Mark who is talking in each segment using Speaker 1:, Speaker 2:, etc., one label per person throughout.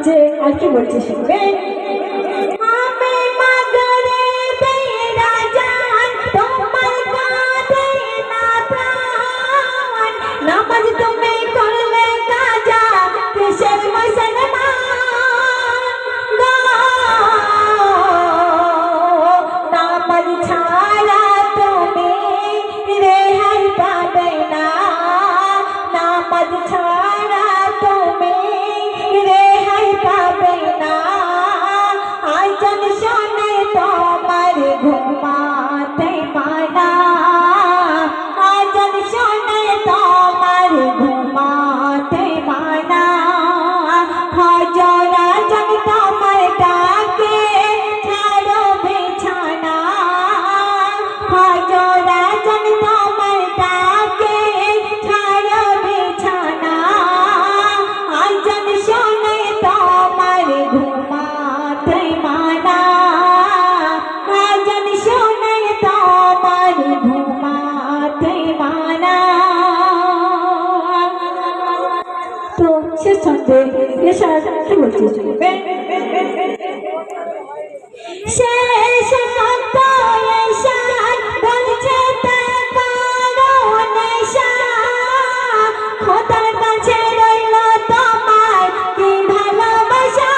Speaker 1: যে আর কি বলছে শুনবে। নামাজ তুমি করলে কাজা কিসের মুসলমান নামাজ ছাড়া তুমি রেহাই পাবে না নামাজ ছাড়া তুমি রেহাই পাবে না আজান শুনে তোমার ঘুমাতে মানা আজান শুনে তোমার ঘুমাতে মানা হজর আজান তোমার ডাকে ছাড়ো বিছানা হজর আজান তোমার ডাকে ছাড়ো বিছানা আজান শুনে তোমার ঘুমাতে মানা আজান শুনে তোমার ঘুমাতে মানা। তো শেষ ছন্দে এসার কি বলছে শুনবে। শেষ ছন্দ এসার বলছে তার নেশা খোদার কাছে রইল তোমার কি ভালোবাসা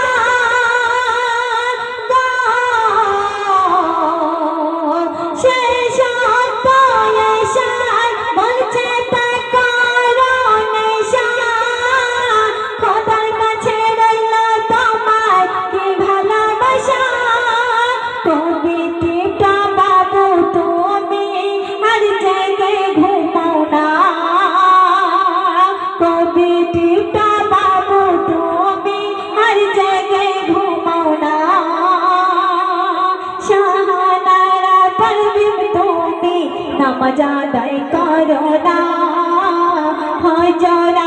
Speaker 1: শেষ ছন্দ এসার বলছে তার নেশা খোদার কাছে রইল তোমার কি ভালোবাসা কবিতা বাবু তুমি আর জেগে ঘুমাও না কবিতা বাবু তুমি আর জেগে ঘুমাও না শাহানারা পারবিন তুমি নামাজ আদায় করো না হজর